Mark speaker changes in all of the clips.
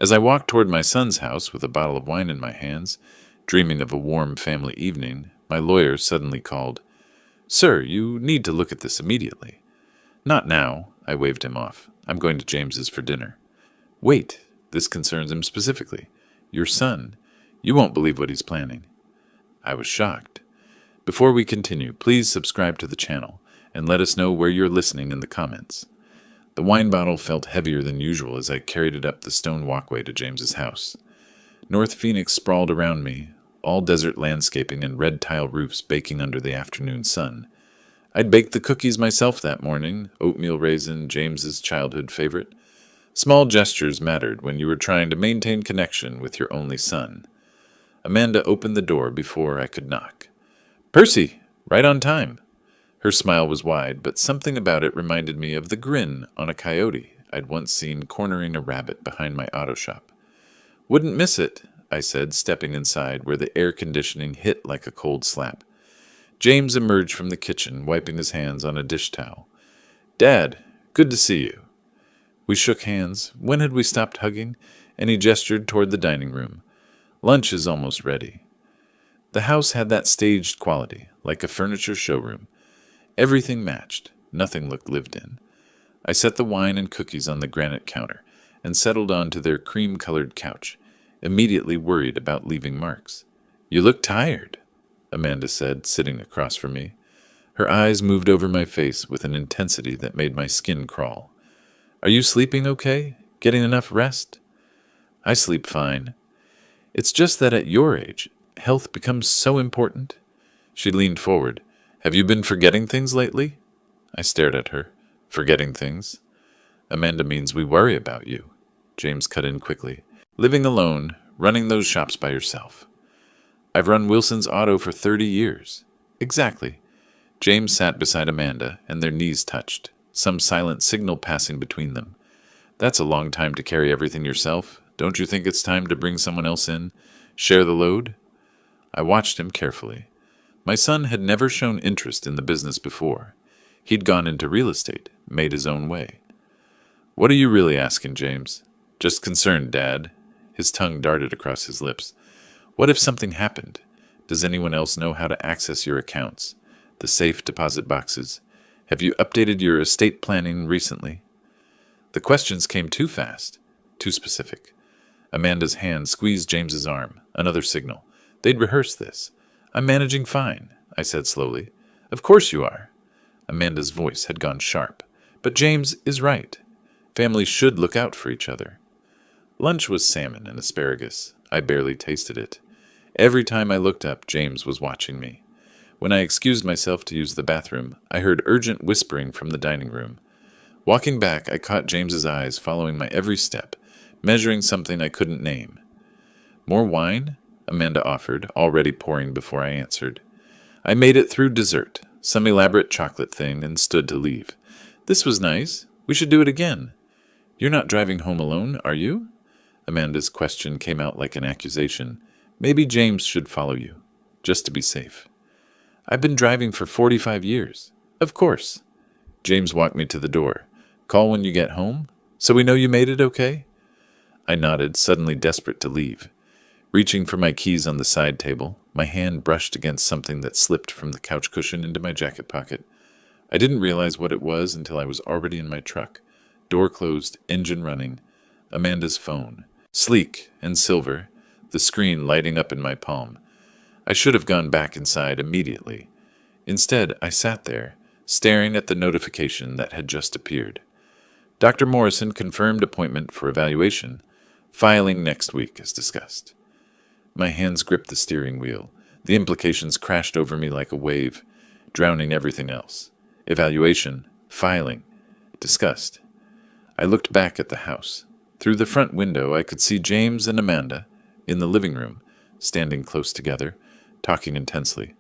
Speaker 1: As I walked toward my son's house with a bottle of wine in my hands, dreaming of a warm family evening, my lawyer suddenly called. "Sir, you need to look at this immediately." "Not now," I waved him off. "I'm going to James's for dinner." "Wait, this concerns him specifically. Your son. You won't believe what he's planning." I was shocked. Before we continue, please subscribe to the channel and let us know where you're listening in the comments. The wine bottle felt heavier than usual as I carried it up the stone walkway to James's house. North Phoenix sprawled around me, all desert landscaping and red tile roofs baking under the afternoon sun. I'd baked the cookies myself that morning, oatmeal raisin, James's childhood favorite. Small gestures mattered when you were trying to maintain connection with your only son. Amanda opened the door before I could knock. "Percy, right on time." Her smile was wide, but something about it reminded me of the grin on a coyote I'd once seen cornering a rabbit behind my auto shop. "Wouldn't miss it," I said, stepping inside where the air conditioning hit like a cold slap. James emerged from the kitchen, wiping his hands on a dish towel. "Dad, good to see you." We shook hands. When had we stopped hugging? And he gestured toward the dining room. "Lunch is almost ready." The house had that staged quality, like a furniture showroom. Everything matched. Nothing looked lived in. I set the wine and cookies on the granite counter and settled onto their cream-colored couch, immediately worried about leaving marks. "You look tired," Amanda said, sitting across from me. Her eyes moved over my face with an intensity that made my skin crawl. "Are you sleeping okay? Getting enough rest?" "I sleep fine. It's just that at your age, health becomes so important." She leaned forward. "Have you been forgetting things lately?" I stared at her. "Forgetting things?" "Amanda means we worry about you." James cut in quickly. "Living alone, running those shops by yourself." "I've run Wilson's Auto for 30 years. "Exactly." James sat beside Amanda, and their knees touched, some silent signal passing between them. "That's a long time to carry everything yourself. Don't you think it's time to bring someone else in? Share the load?" I watched him carefully. My son had never shown interest in the business before. He'd gone into real estate, made his own way. "What are you really asking, James?" "Just concerned, Dad." His tongue darted across his lips. "What if something happened? Does anyone else know how to access your accounts? The safe deposit boxes? Have you updated your estate planning recently?" The questions came too fast, too specific. Amanda's hand squeezed James's arm, another signal. They'd rehearsed this. "I'm managing fine," I said slowly. "Of course you are." Amanda's voice had gone sharp. "But James is right. Families should look out for each other." Lunch was salmon and asparagus. I barely tasted it. Every time I looked up, James was watching me. When I excused myself to use the bathroom, I heard urgent whispering from the dining room. Walking back, I caught James's eyes following my every step, measuring something I couldn't name. "More wine?" Amanda offered, already pouring before I answered. I made it through dessert, some elaborate chocolate thing, and stood to leave. "This was nice. We should do it again." "You're not driving home alone, are you?" Amanda's question came out like an accusation. "Maybe James should follow you, just to be safe." "I've been driving for 45 years. "Of course." James walked me to the door. "Call when you get home? So we know you made it okay?" I nodded, suddenly desperate to leave. Reaching for my keys on the side table, my hand brushed against something that slipped from the couch cushion into my jacket pocket. I didn't realize what it was until I was already in my truck. Door closed, engine running. Amanda's phone. Sleek and silver, the screen lighting up in my palm. I should have gone back inside immediately. Instead, I sat there, staring at the notification that had just appeared. Dr. Morrison confirmed appointment for evaluation. Filing next week, as discussed. My hands gripped the steering wheel. The implications crashed over me like a wave, drowning everything else. Evaluation, filing, discussed. I looked back at the house. Through the front window, I could see James and Amanda, in the living room, standing close together, talking intensely.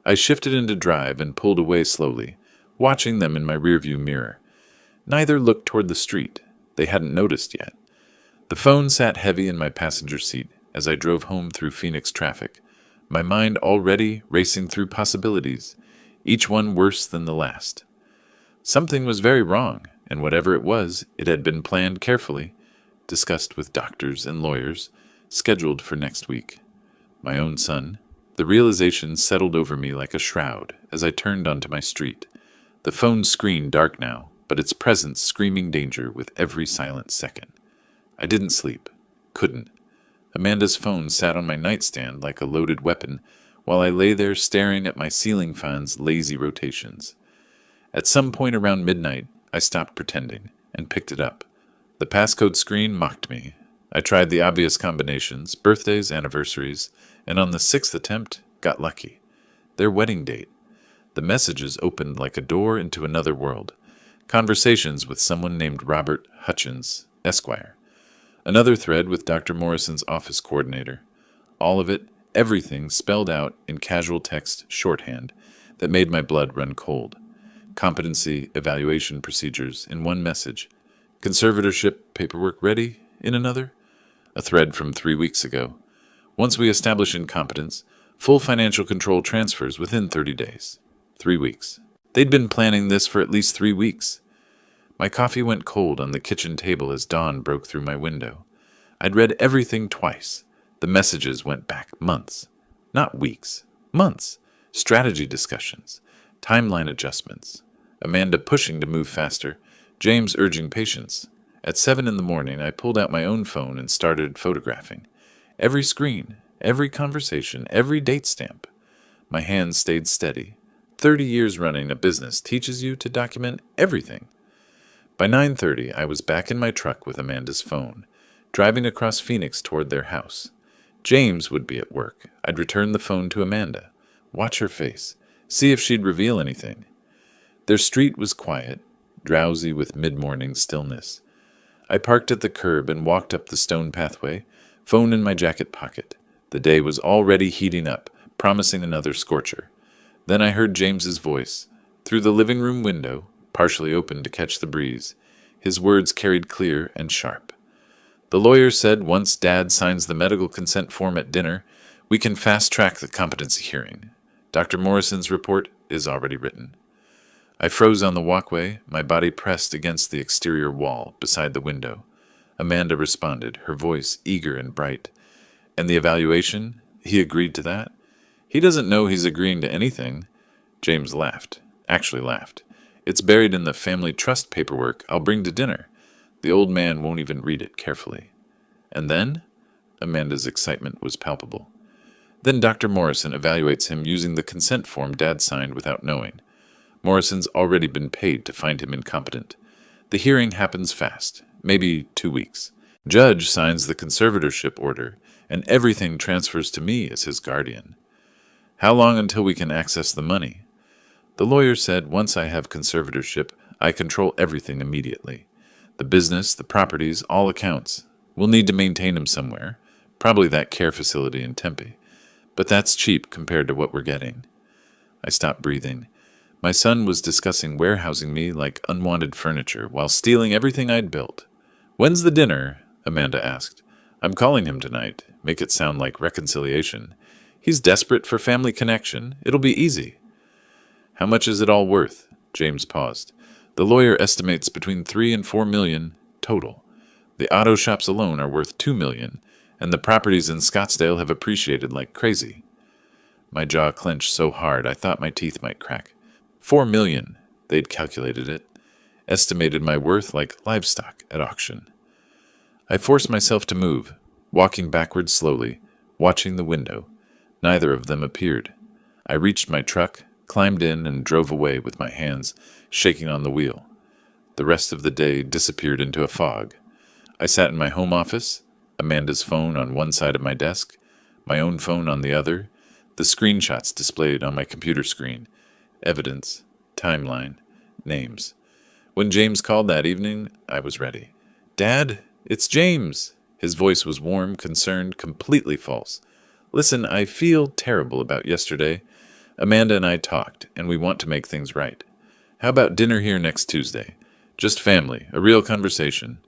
Speaker 1: I shifted into drive and pulled away slowly, watching them in my rearview mirror. Neither looked toward the street. They hadn't noticed yet. The phone sat heavy in my passenger seat as I drove home through Phoenix traffic, my mind already racing through possibilities, each one worse than the last. Something was very wrong, and whatever it was, it had been planned carefully, discussed with doctors and lawyers, scheduled for next week. My own son. The realization settled over me like a shroud as I turned onto my street. The phone's screen dark now, but its presence screaming danger with every silent second. I didn't sleep. Couldn't. Amanda's phone sat on my nightstand like a loaded weapon while I lay there staring at my ceiling fan's lazy rotations. At some point around midnight, I stopped pretending and picked it up. The passcode screen mocked me. I tried the obvious combinations, birthdays, anniversaries, and on the sixth attempt, got lucky. Their wedding date. The messages opened like a door into another world. Conversations with someone named Robert Hutchins, Esquire. Another thread with Dr. Morrison's office coordinator. All of it, everything spelled out in casual text shorthand that made my blood run cold. Competency evaluation procedures in one message. Conservatorship paperwork ready in another. A thread from 3 weeks ago. Once we establish incompetence, full financial control transfers within 30 days. 3 weeks. They'd been planning this for at least 3 weeks. My coffee went cold on the kitchen table as dawn broke through my window. I'd read everything twice. The messages went back months. Not weeks. Months. Strategy discussions. Timeline adjustments. Amanda pushing to move faster. James urging patience. At 7 a.m, I pulled out my own phone and started photographing. Every screen, every conversation, every date stamp. My hands stayed steady. 30 years running a business teaches you to document everything. By 9:30, I was back in my truck with Amanda's phone, driving across Phoenix toward their house. James would be at work. I'd return the phone to Amanda, watch her face, see if she'd reveal anything. Their street was quiet, drowsy with mid-morning stillness. I parked at the curb and walked up the stone pathway, phone in my jacket pocket. The day was already heating up, promising another scorcher. Then I heard James's voice, through the living room window, partially open to catch the breeze. His words carried clear and sharp. The lawyer said once Dad signs the medical consent form at dinner, we can fast-track the competency hearing. Dr. Morrison's report is already written. I froze on the walkway, my body pressed against the exterior wall beside the window. Amanda responded, her voice eager and bright. And the evaluation? He agreed to that? He doesn't know he's agreeing to anything. James laughed. Actually laughed. It's buried in the family trust paperwork I'll bring to dinner. The old man won't even read it carefully. And then? Amanda's excitement was palpable. Then Dr. Morrison evaluates him using the consent form Dad signed without knowing. Morrison's already been paid to find him incompetent. The hearing happens fast, maybe 2 weeks. Judge signs the conservatorship order, and everything transfers to me as his guardian. How long until we can access the money? The lawyer said once I have conservatorship, I control everything immediately. The business, the properties, all accounts. We'll need to maintain him somewhere, probably that care facility in Tempe. But that's cheap compared to what we're getting. I stopped breathing. My son was discussing warehousing me like unwanted furniture while stealing everything I'd built. When's the dinner? Amanda asked. I'm calling him tonight. Make it sound like reconciliation. He's desperate for family connection. It'll be easy. How much is it all worth? James paused. The lawyer estimates between 3 and 4 million total. The auto shops alone are worth 2 million, and the properties in Scottsdale have appreciated like crazy. My jaw clenched so hard I thought my teeth might crack. 4 million, they'd calculated it. Estimated my worth like livestock at auction. I forced myself to move, walking backwards slowly, watching the window. Neither of them appeared. I reached my truck, climbed in, and drove away with my hands shaking on the wheel. The rest of the day disappeared into a fog. I sat in my home office, Amanda's phone on one side of my desk, my own phone on the other, the screenshots displayed on my computer screen, evidence, timeline, names. When James called that evening, I was ready. Dad, it's James. His voice was warm, concerned, completely false. Listen, I feel terrible about yesterday. Amanda and I talked, and we want to make things right. How about dinner here next Tuesday? Just family, a real conversation.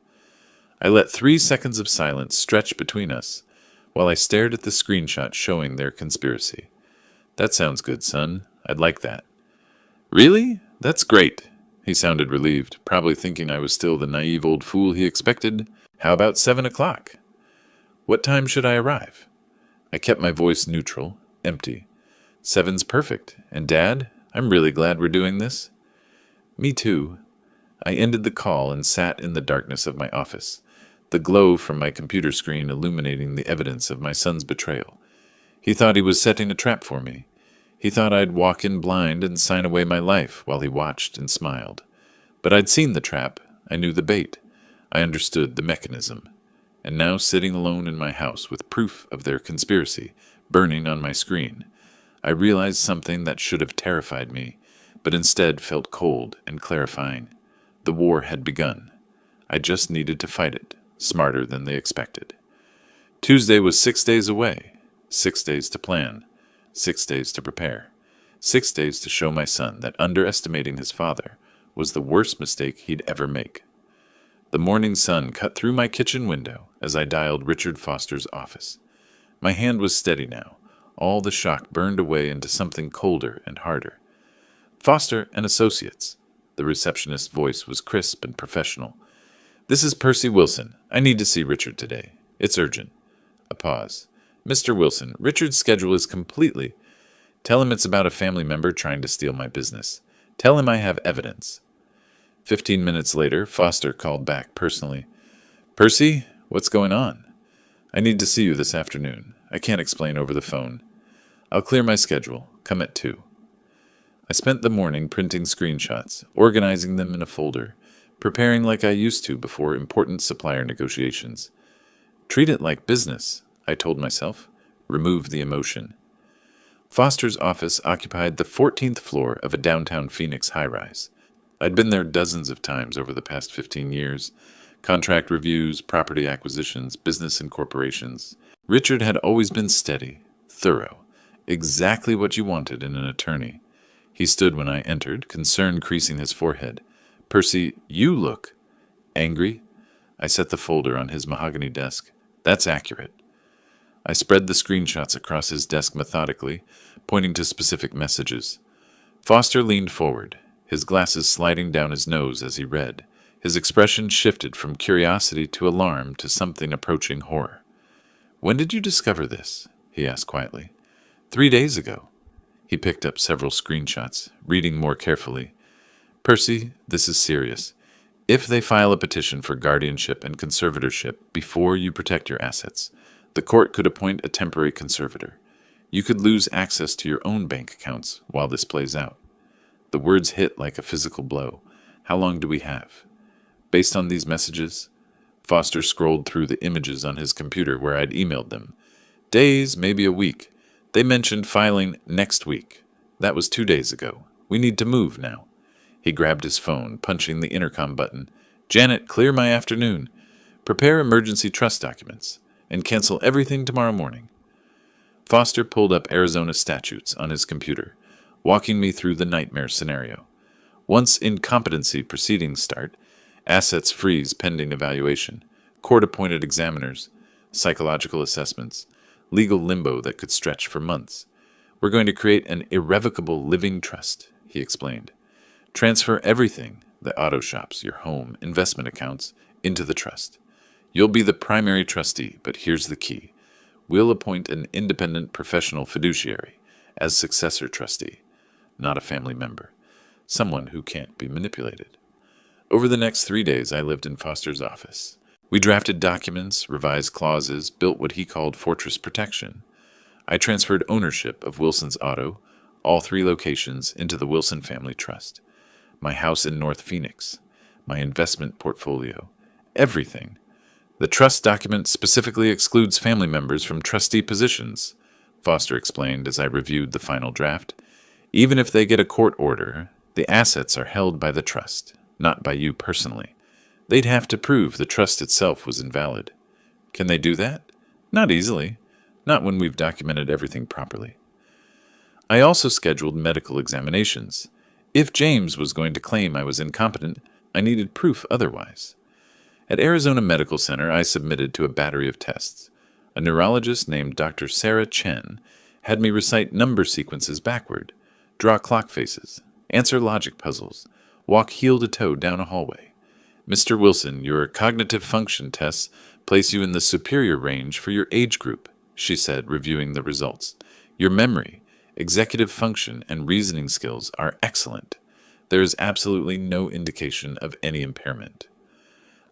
Speaker 1: I let 3 seconds of silence stretch between us, while I stared at the screenshot showing their conspiracy. That sounds good, son. I'd like that. Really? That's great. He sounded relieved, probably thinking I was still the naive old fool he expected. How about 7 o'clock? What time should I arrive? I kept my voice neutral, empty. 7's perfect. And Dad, I'm really glad we're doing this. Me too. I ended the call and sat in the darkness of my office, the glow from my computer screen illuminating the evidence of my son's betrayal. He thought he was setting a trap for me. He thought I'd walk in blind and sign away my life while he watched and smiled. But I'd seen the trap. I knew the bait. I understood the mechanism. And now, sitting alone in my house with proof of their conspiracy burning on my screen, I realized something that should have terrified me, but instead felt cold and clarifying. The war had begun. I just needed to fight it, smarter than they expected. Tuesday was 6 days away. 6 days to plan. 6 days to prepare. 6 days to show my son that underestimating his father was the worst mistake he'd ever make. The morning sun cut through my kitchen window as I dialed Richard Foster's office. My hand was steady now. All the shock burned away into something colder and harder. Foster and Associates. The receptionist's voice was crisp and professional. This is Percy Wilson. I need to see Richard today. It's urgent. A pause. Mr. Wilson, Richard's schedule is completely... Tell him it's about a family member trying to steal my business. Tell him I have evidence. 15 minutes later, Foster called back personally. Percy, what's going on? I need to see you this afternoon. I can't explain over the phone. I'll clear my schedule. Come at 2. I spent the morning printing screenshots, organizing them in a folder, preparing like I used to before important supplier negotiations. Treat it like business, I told myself. Remove the emotion. Foster's office occupied the 14th floor of a downtown Phoenix high-rise. I'd been there dozens of times over the past 15 years. Contract reviews, property acquisitions, business incorporations. Richard had always been steady, thorough, exactly what you wanted in an attorney. He stood when I entered, concern creasing his forehead. Percy, you look angry. I set the folder on his mahogany desk. That's accurate. I spread the screenshots across his desk methodically, pointing to specific messages. Foster leaned forward, his glasses sliding down his nose as he read. His expression shifted from curiosity to alarm to something approaching horror. When did you discover this? He asked quietly. 3 days ago. He picked up several screenshots, reading more carefully. Percy, this is serious. If they file a petition for guardianship and conservatorship before you protect your assets, the court could appoint a temporary conservator. You could lose access to your own bank accounts while this plays out. The words hit like a physical blow. How long do we have? Based on these messages, Foster scrolled through the images on his computer where I'd emailed them. Days, maybe a week. They mentioned filing next week. That was 2 days ago. We need to move now. He grabbed his phone, punching the intercom button. Janet, clear my afternoon. Prepare emergency trust documents, and cancel everything tomorrow morning. Foster pulled up Arizona statutes on his computer, walking me through the nightmare scenario. Once incompetency proceedings start, assets freeze pending evaluation, court-appointed examiners, psychological assessments, legal limbo that could stretch for months. We're going to create an irrevocable living trust, he explained. Transfer everything, the auto shops, your home, investment accounts, into the trust. You'll be the primary trustee, but here's the key. We'll appoint an independent professional fiduciary as successor trustee, not a family member, someone who can't be manipulated. Over the next 3 days, I lived in Foster's office. We drafted documents, revised clauses, built what he called fortress protection. I transferred ownership of Wilson's Auto, all 3 locations, into the Wilson Family Trust. My house in North Phoenix, my investment portfolio, everything. The trust document specifically excludes family members from trustee positions, Foster explained as I reviewed the final draft. Even if they get a court order, the assets are held by the trust, not by you personally. They'd have to prove the trust itself was invalid. Can they do that? Not easily. Not when we've documented everything properly. I also scheduled medical examinations. If James was going to claim I was incompetent, I needed proof otherwise. At Arizona Medical Center, I submitted to a battery of tests. A neurologist named Dr. Sarah Chen had me recite number sequences backward, draw clock faces, answer logic puzzles, walk heel to toe down a hallway. Mr. Wilson, your cognitive function tests place you in the superior range for your age group, she said, reviewing the results. Your memory, executive function, and reasoning skills are excellent. There is absolutely no indication of any impairment.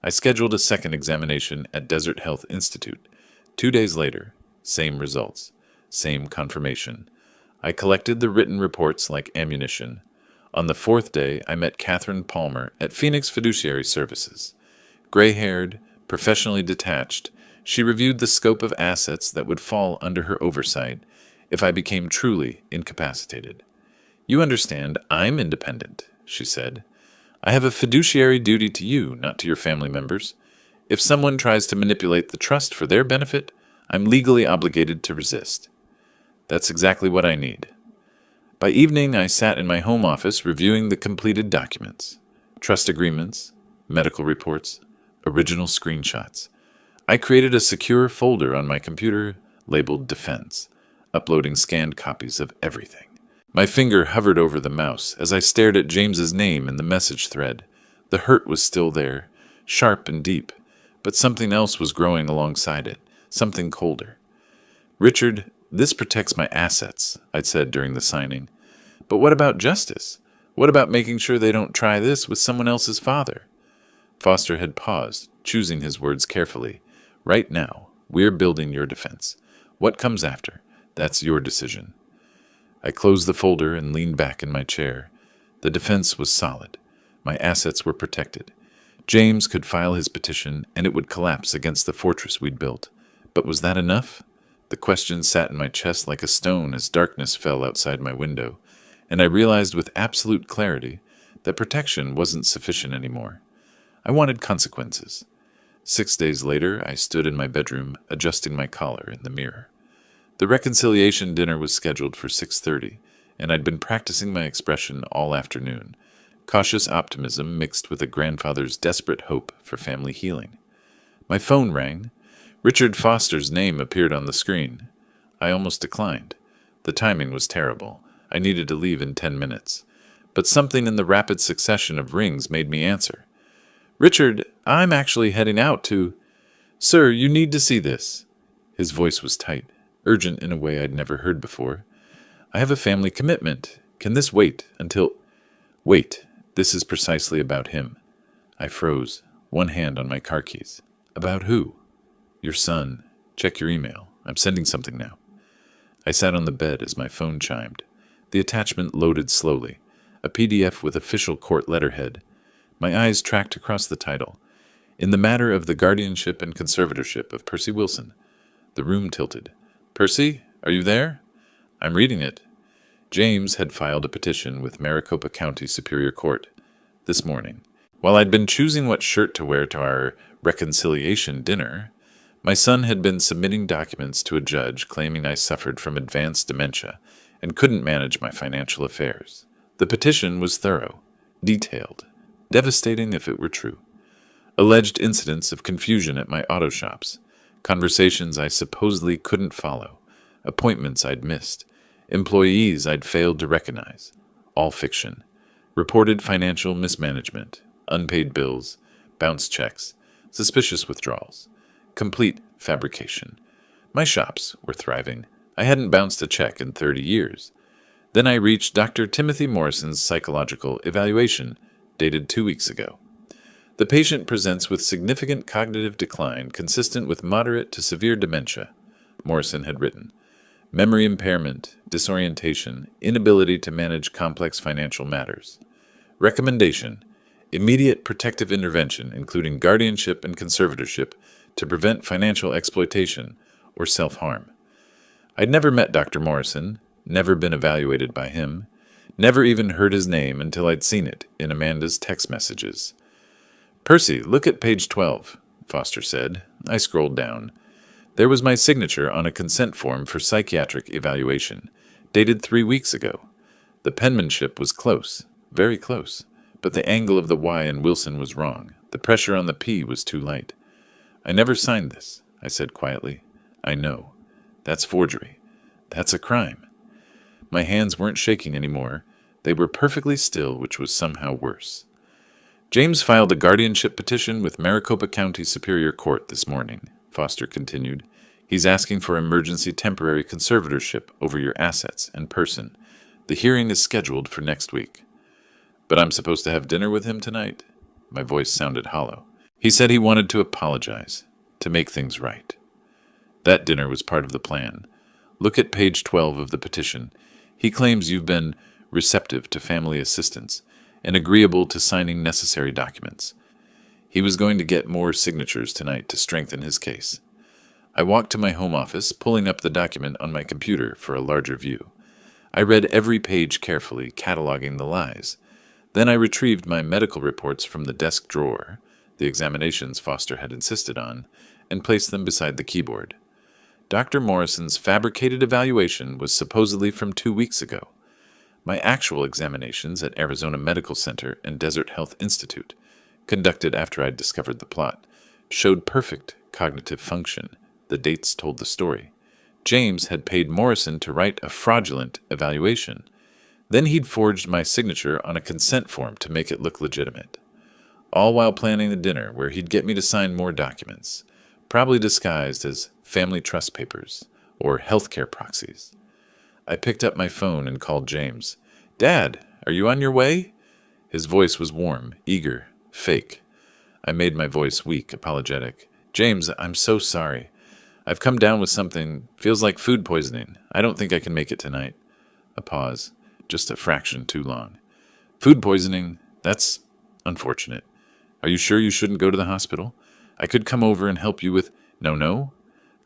Speaker 1: I scheduled a second examination at Desert Health Institute. 2 days later, same results, same confirmation. I collected the written reports like ammunition. On the fourth day, I met Catherine Palmer at Phoenix Fiduciary Services. Gray-haired, professionally detached, she reviewed the scope of assets that would fall under her oversight if I became truly incapacitated. You understand, I'm independent, she said. I have a fiduciary duty to you, not to your family members. If someone tries to manipulate the trust for their benefit, I'm legally obligated to resist. That's exactly what I need. By evening, I sat in my home office reviewing the completed documents, trust agreements, medical reports, original screenshots. I created a secure folder on my computer labeled Defense, uploading scanned copies of everything. My finger hovered over the mouse as I stared at James's name in the message thread. The hurt was still there, sharp and deep, but something else was growing alongside it, something colder. Richard, this protects my assets, I'd said during the signing. But what about justice? What about making sure they don't try this with someone else's father? Foster had paused, choosing his words carefully. Right now, we're building your defense. What comes after? That's your decision. I closed the folder and leaned back in my chair. The defense was solid. My assets were protected. James could file his petition, and it would collapse against the fortress we'd built. But was that enough? The question sat in my chest like a stone as darkness fell outside my window, and I realized with absolute clarity that protection wasn't sufficient anymore. I wanted consequences. 6 days later, I stood in my bedroom, adjusting my collar in the mirror. The reconciliation dinner was scheduled for 6:30, and I'd been practicing my expression all afternoon, cautious optimism mixed with a grandfather's desperate hope for family healing. My phone rang. Richard Foster's name appeared on the screen. I almost declined. The timing was terrible. I needed to leave in 10 minutes. But something in the rapid succession of rings made me answer. Richard, I'm actually heading out to... Sir, you need to see this. His voice was tight, urgent in a way I'd never heard before. I have a family commitment. Can this wait until... Wait, this is precisely about him. I froze, one hand on my car keys. About who? Your son. Check your email. I'm sending something now. I sat on the bed as my phone chimed. The attachment loaded slowly, a PDF with official court letterhead. My eyes tracked across the title. In the matter of the guardianship and conservatorship of Percy Wilson. The room tilted. Percy, are you there? I'm reading it. James had filed a petition with Maricopa County Superior Court this morning. While I'd been choosing what shirt to wear to our reconciliation dinner, my son had been submitting documents to a judge claiming I suffered from advanced dementia and couldn't manage my financial affairs. The petition was thorough, detailed, devastating if it were true. Alleged incidents of confusion at my auto shops, conversations I supposedly couldn't follow, appointments I'd missed, employees I'd failed to recognize, all fiction. Reported financial mismanagement, unpaid bills, bounced checks, suspicious withdrawals. Complete fabrication. My shops were thriving. I hadn't bounced a check in 30 years. Then I reached Dr. Timothy Morrison's psychological evaluation, dated 2 weeks ago. The patient presents with significant cognitive decline consistent with moderate to severe dementia, Morrison had written. Memory impairment, disorientation, inability to manage complex financial matters. Recommendation: immediate protective intervention, including guardianship and conservatorship, to prevent financial exploitation or self-harm. I'd never met Dr. Morrison, never been evaluated by him, never even heard his name until I'd seen it in Amanda's text messages. Percy, look at page 12, Foster said. I scrolled down. There was my signature on a consent form for psychiatric evaluation, dated 3 weeks ago. The penmanship was close, very close, but the angle of the Y in Wilson was wrong. The pressure on the P was too light. I never signed this, I said quietly. I know. That's forgery. That's a crime. My hands weren't shaking anymore. They were perfectly still, which was somehow worse. James filed a guardianship petition with Maricopa County Superior Court this morning, Foster continued. He's asking for emergency temporary conservatorship over your assets and person. The hearing is scheduled for next week. But I'm supposed to have dinner with him tonight? My voice sounded hollow. He said he wanted to apologize, to make things right. That dinner was part of the plan. Look at page 12 of the petition. He claims you've been receptive to family assistance and agreeable to signing necessary documents. He was going to get more signatures tonight to strengthen his case. I walked to my home office, pulling up the document on my computer for a larger view. I read every page carefully, cataloging the lies. Then I retrieved my medical reports from the desk drawer, the examinations Foster had insisted on, and placed them beside the keyboard. Dr. Morrison's fabricated evaluation was supposedly from 2 weeks ago. My actual examinations at Arizona Medical Center and Desert Health Institute, conducted after I'd discovered the plot, showed perfect cognitive function. The dates told the story. James had paid Morrison to write a fraudulent evaluation. Then he'd forged my signature on a consent form to make it look legitimate. All while planning the dinner where he'd get me to sign more documents, probably disguised as family trust papers or healthcare proxies. I picked up my phone and called James. "Dad, are you on your way?" His voice was warm, eager, fake. I made my voice weak, apologetic. "James, I'm so sorry. I've come down with something, feels like food poisoning. I don't think I can make it tonight." A pause, just a fraction too long. "Food poisoning? That's unfortunate. Are you sure you shouldn't go to the hospital? I could come over and help you with—" No.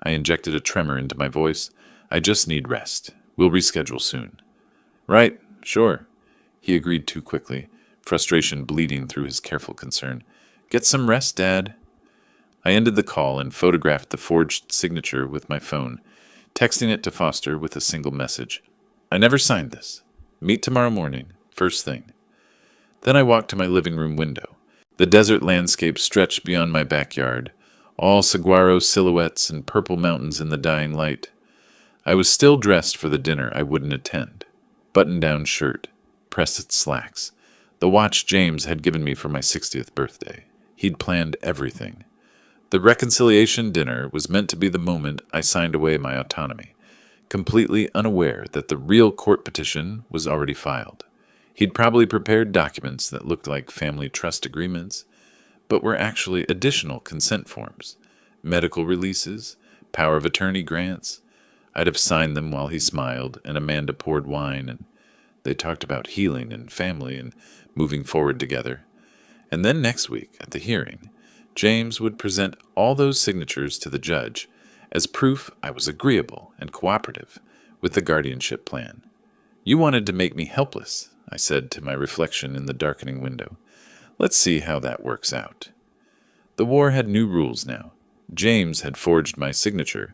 Speaker 1: I injected a tremor into my voice. "I just need rest. We'll reschedule soon." "Right, sure." He agreed too quickly, frustration bleeding through his careful concern. "Get some rest, Dad." I ended the call and photographed the forged signature with my phone, texting it to Foster with a single message. "I never signed this. Meet tomorrow morning, first thing." Then I walked to my living room window. The desert landscape stretched beyond my backyard, all saguaro silhouettes and purple mountains in the dying light. I was still dressed for the dinner I wouldn't attend. Button-down shirt, pressed slacks, the watch James had given me for my 60th birthday. He'd planned everything. The reconciliation dinner was meant to be the moment I signed away my autonomy, completely unaware that the real court petition was already filed. He'd probably prepared documents that looked like family trust agreements, but were actually additional consent forms, medical releases, power of attorney grants. I'd have signed them while he smiled, and Amanda poured wine, and they talked about healing and family and moving forward together. And then next week, at the hearing, James would present all those signatures to the judge as proof I was agreeable and cooperative with the guardianship plan. "You wanted to make me helpless," I said to my reflection in the darkening window. "Let's see how that works out." The war had new rules now. James had forged my signature,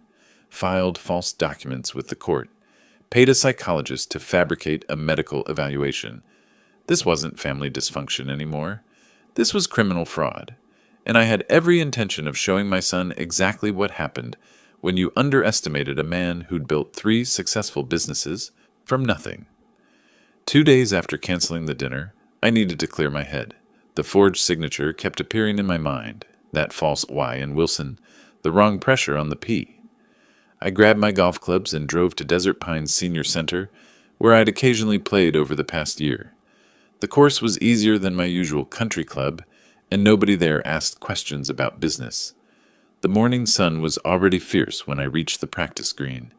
Speaker 1: filed false documents with the court, paid a psychologist to fabricate a medical evaluation. This wasn't family dysfunction anymore. This was criminal fraud. And I had every intention of showing my son exactly what happened when you underestimated a man who'd built 3 successful businesses from nothing. 2 days after canceling the dinner, I needed to clear my head. The forged signature kept appearing in my mind, that false Y in Wilson, the wrong pressure on the P. I grabbed my golf clubs and drove to Desert Pines Senior Center, where I'd occasionally played over the past year. The course was easier than my usual country club, and nobody there asked questions about business. The morning sun was already fierce when I reached the practice green.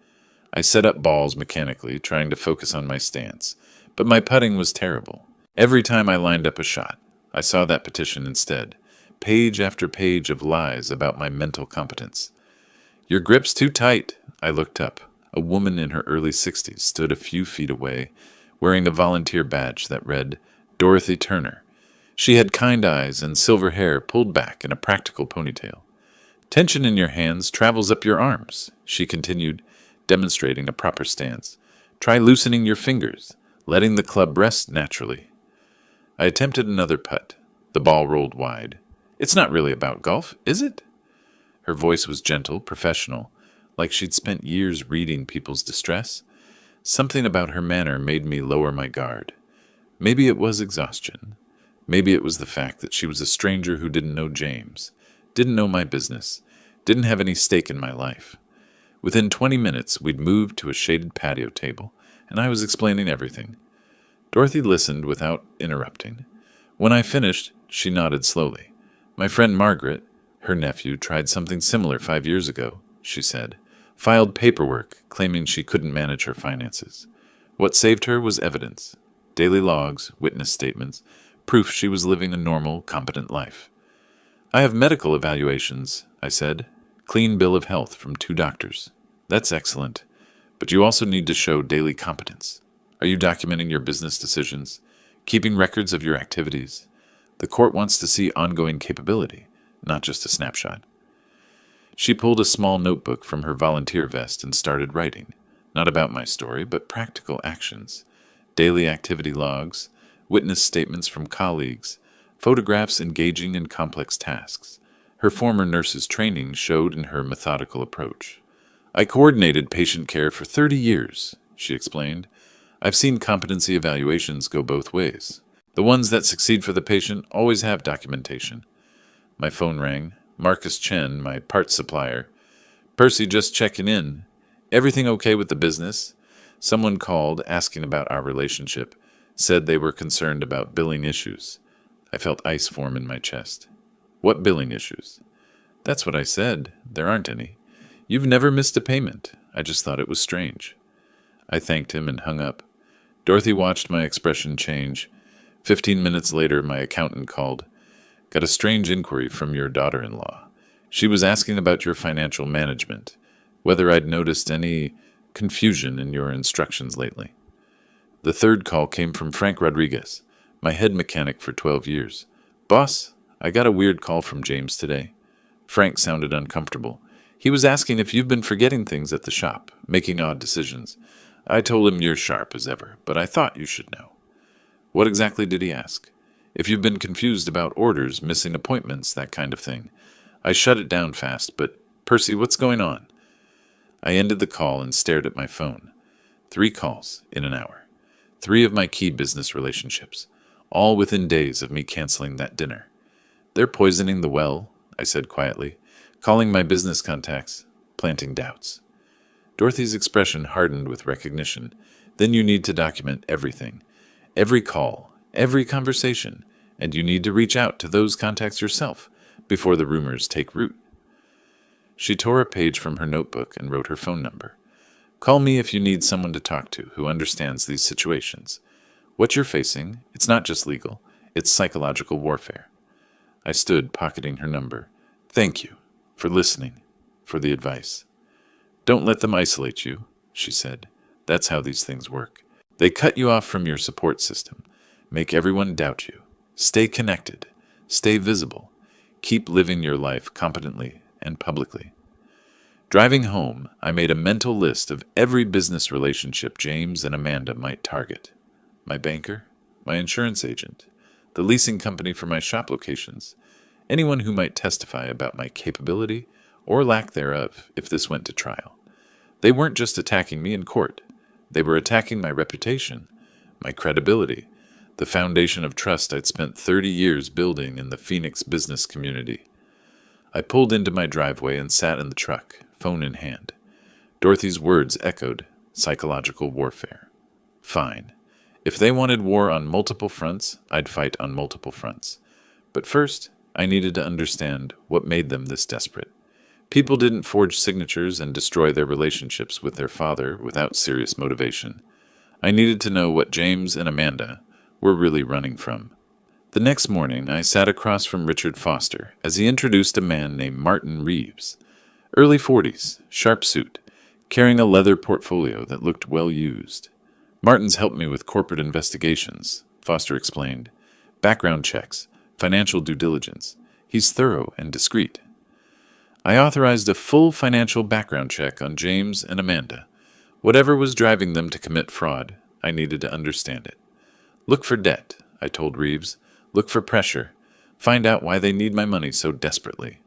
Speaker 1: I set up balls mechanically, trying to focus on my stance, but my putting was terrible. Every time I lined up a shot, I saw that petition instead, page after page of lies about my mental competence. "Your grip's too tight." I looked up. A woman in her early 60s stood a few feet away, wearing a volunteer badge that read, "Dorothy Turner." She had kind eyes and silver hair pulled back in a practical ponytail. "Tension in your hands travels up your arms," she continued, demonstrating a proper stance. "Try loosening your fingers, letting the club rest naturally." I attempted another putt. The ball rolled wide. "It's not really about golf, is it?" Her voice was gentle, professional, like she'd spent years reading people's distress. Something about her manner made me lower my guard. Maybe it was exhaustion. Maybe it was the fact that she was a stranger who didn't know James, didn't know my business, didn't have any stake in my life. Within 20 minutes, we'd moved to a shaded patio table, and I was explaining everything. Dorothy listened without interrupting. When I finished, she nodded slowly. My friend Margaret, her nephew, tried something similar 5 years ago, she said. Filed paperwork claiming she couldn't manage her finances. What saved her was evidence. Daily logs, witness statements, proof she was living a normal, competent life. I have medical evaluations, I said. Clean bill of health from 2 doctors. That's excellent. But you also need to show daily competence. Are you documenting your business decisions? Keeping records of your activities? The court wants to see ongoing capability, not just a snapshot. She pulled a small notebook from her volunteer vest and started writing, not about my story, but practical actions. Daily activity logs, witness statements from colleagues, photographs engaging in complex tasks. Her former nurse's training showed in her methodical approach. I coordinated patient care for 30 years, she explained. I've seen competency evaluations go both ways. The ones that succeed for the patient always have documentation. My phone rang. Marcus Chen, my parts supplier. Percy, just checking in. Everything okay with the business? Someone called, asking about our relationship. Said they were concerned about billing issues. I felt ice form in my chest. What billing issues? That's what I said. There aren't any. You've never missed a payment. I just thought it was strange. I thanked him and hung up. Dorothy watched my expression change. 15 minutes later, my accountant called. Got a strange inquiry from your daughter-in-law. She was asking about your financial management, whether I'd noticed any confusion in your instructions lately. The third call came from Frank Rodriguez, my head mechanic for 12 years. Boss, I got a weird call from James today. Frank sounded uncomfortable. He was asking if you've been forgetting things at the shop, making odd decisions. I told him you're sharp as ever, but I thought you should know. What exactly did he ask? If you've been confused about orders, missing appointments, that kind of thing. I shut it down fast, but, Percy, what's going on? I ended the call and stared at my phone. 3 calls in an hour. 3 of my key business relationships, all within days of me canceling that dinner. They're poisoning the well, I said quietly, calling my business contacts, planting doubts. Dorothy's expression hardened with recognition. Then you need to document everything. Every call, every conversation, and you need to reach out to those contacts yourself before the rumors take root. She tore a page from her notebook and wrote her phone number. Call me if you need someone to talk to who understands these situations. What you're facing, it's not just legal, it's psychological warfare. I stood, pocketing her number. Thank you for listening, for the advice. Don't let them isolate you, she said. That's how these things work. They cut you off from your support system, make everyone doubt you. Stay connected, stay visible, keep living your life competently and publicly. Driving home, I made a mental list of every business relationship James and Amanda might target. My banker, my insurance agent, the leasing company for my shop locations, anyone who might testify about my capability or lack thereof if this went to trial. They weren't just attacking me in court. They were attacking my reputation, my credibility, the foundation of trust I'd spent 30 years building in the Phoenix business community. I pulled into my driveway and sat in the truck, phone in hand. Dorothy's words echoed, psychological warfare. Fine. If they wanted war on multiple fronts, I'd fight on multiple fronts. But first, I needed to understand what made them this desperate. People didn't forge signatures and destroy their relationships with their father without serious motivation. I needed to know what James and Amanda were really running from. The next morning, I sat across from Richard Foster as he introduced a man named Martin Reeves. Early 40s, sharp suit, carrying a leather portfolio that looked well used. Martin's helped me with corporate investigations, Foster explained. Background checks, financial due diligence. He's thorough and discreet. I authorized a full financial background check on James and Amanda. Whatever was driving them to commit fraud, I needed to understand it. Look for debt, I told Reeves. Look for pressure. Find out why they need my money so desperately.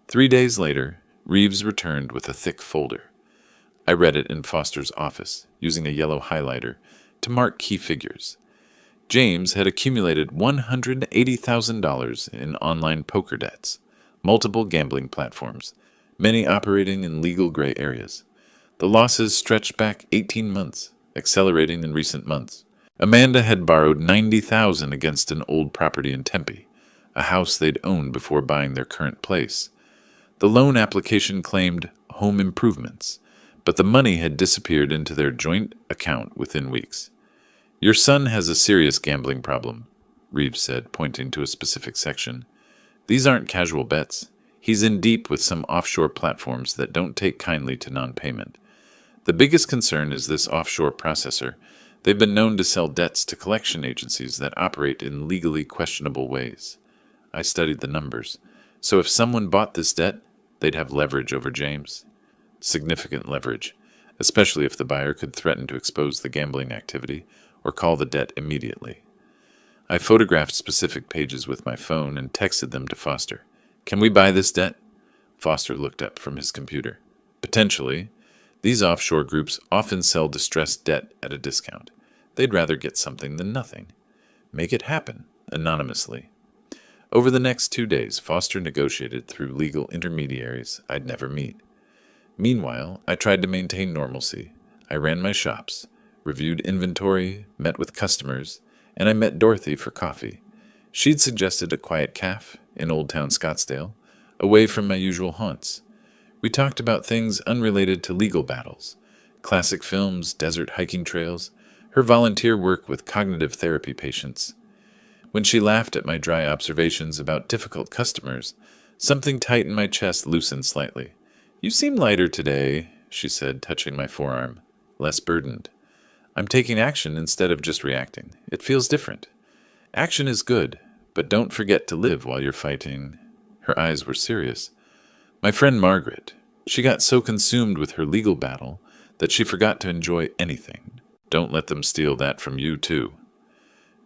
Speaker 1: 3 days later, Reeves returned with a thick folder. I read it in Foster's office, using a yellow highlighter to mark key figures. James had accumulated $180,000 in online poker debts, multiple gambling platforms, many operating in legal gray areas. The losses stretched back 18 months, accelerating in recent months. Amanda had borrowed $90,000 against an old property in Tempe, a house they'd owned before buying their current place. The loan application claimed home improvements, but the money had disappeared into their joint account within weeks. "Your son has a serious gambling problem," Reeves said, pointing to a specific section. "These aren't casual bets. He's in deep with some offshore platforms that don't take kindly to non-payment. The biggest concern is this offshore processor. They've been known to sell debts to collection agencies that operate in legally questionable ways. I studied the numbers. So if someone bought this debt, they'd have leverage over James. Significant leverage, especially if the buyer could threaten to expose the gambling activity or call the debt immediately. I photographed specific pages with my phone and texted them to Foster. "Can we buy this debt?" Foster looked up from his computer. "Potentially. These offshore groups often sell distressed debt at a discount. They'd rather get something than nothing. Make it happen, anonymously." Over the next 2 days, Foster negotiated through legal intermediaries I'd never meet. Meanwhile, I tried to maintain normalcy. I ran my shops, reviewed inventory, met with customers, and I met Dorothy for coffee. She'd suggested a quiet cafe in Old Town Scottsdale, away from my usual haunts. We talked about things unrelated to legal battles, classic films, desert hiking trails, her volunteer work with cognitive therapy patients. When she laughed at my dry observations about difficult customers, something tight in my chest loosened slightly. "You seem lighter today," she said, touching my forearm. "Less burdened. I'm taking action instead of just reacting. It feels different. Action is good, but don't forget to live while you're fighting." Her eyes were serious. "My friend Margaret, she got so consumed with her legal battle that she forgot to enjoy anything. Don't let them steal that from you, too."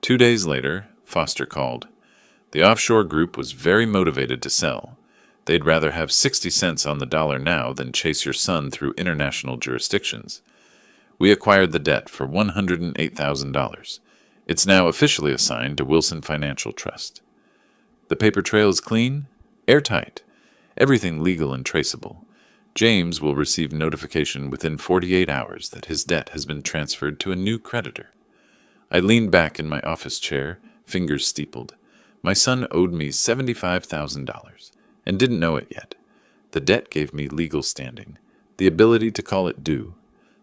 Speaker 1: 2 days later, Foster called. The offshore group was very motivated to sell. They'd rather have 60 cents on the dollar now than chase your son through international jurisdictions. We acquired the debt for $108,000. It's now officially assigned to Wilson Financial Trust. The paper trail is clean, airtight, everything legal and traceable. James will receive notification within 48 hours that his debt has been transferred to a new creditor. I leaned back in my office chair, fingers steepled. My son owed me $75,000 and didn't know it yet. The debt gave me legal standing, the ability to call it due,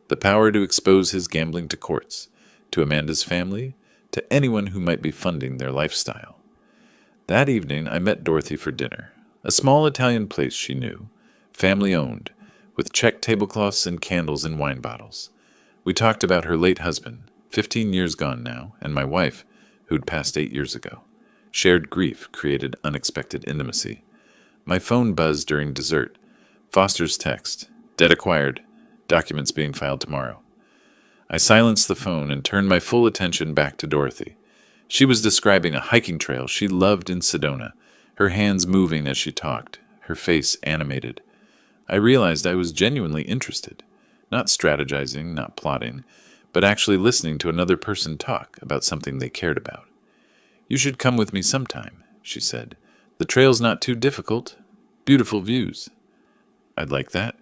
Speaker 1: the power to expose his gambling to courts, to Amanda's family, to anyone who might be funding their lifestyle. That evening I met Dorothy for dinner, a small Italian place she knew, family-owned, with check tablecloths and candles and wine bottles. We talked about her late husband, 15 years gone now, and my wife, who'd passed 8 years ago. Shared grief created unexpected intimacy. My phone buzzed during dessert. Foster's text. "Debt acquired. Documents being filed tomorrow." I silenced the phone and turned my full attention back to Dorothy. She was describing a hiking trail she loved in Sedona, her hands moving as she talked, her face animated. I realized I was genuinely interested, not strategizing, not plotting, but actually listening to another person talk about something they cared about. "You should come with me sometime," she said. "The trail's not too difficult. Beautiful views." "I'd like that."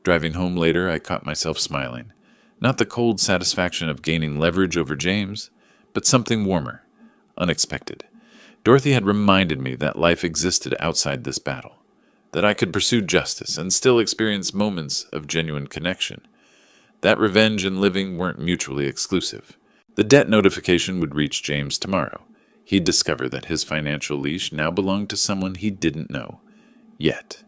Speaker 1: Driving home later, I caught myself smiling. Not the cold satisfaction of gaining leverage over James, but something warmer, unexpected. Dorothy had reminded me that life existed outside this battle, that I could pursue justice and still experience moments of genuine connection, that revenge and living weren't mutually exclusive. The debt notification would reach James tomorrow. He'd discover that his financial leash now belonged to someone he didn't know. Yet.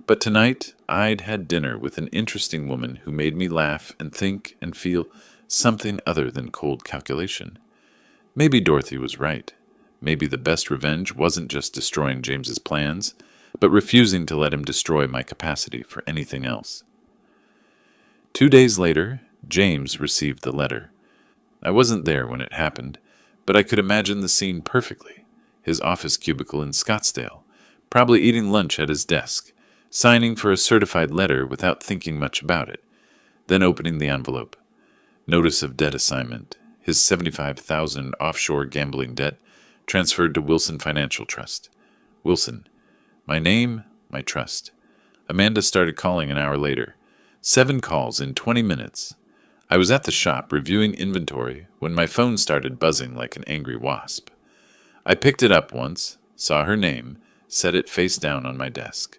Speaker 1: But tonight, I'd had dinner with an interesting woman who made me laugh and think and feel something other than cold calculation. Maybe Dorothy was right. Maybe the best revenge wasn't just destroying James's plans, but refusing to let him destroy my capacity for anything else. 2 days later, James received the letter. I wasn't there when it happened, but I could imagine the scene perfectly. His office cubicle in Scottsdale, probably eating lunch at his desk, signing for a certified letter without thinking much about it, then opening the envelope. Notice of debt assignment. his $75,000 offshore gambling debt transferred to Wilson Financial Trust. Wilson. My name, my trust. Amanda started calling an hour later. 7 calls in 20 minutes. I was at the shop reviewing inventory when my phone started buzzing like an angry wasp. I picked it up once, saw her name, set it face down on my desk.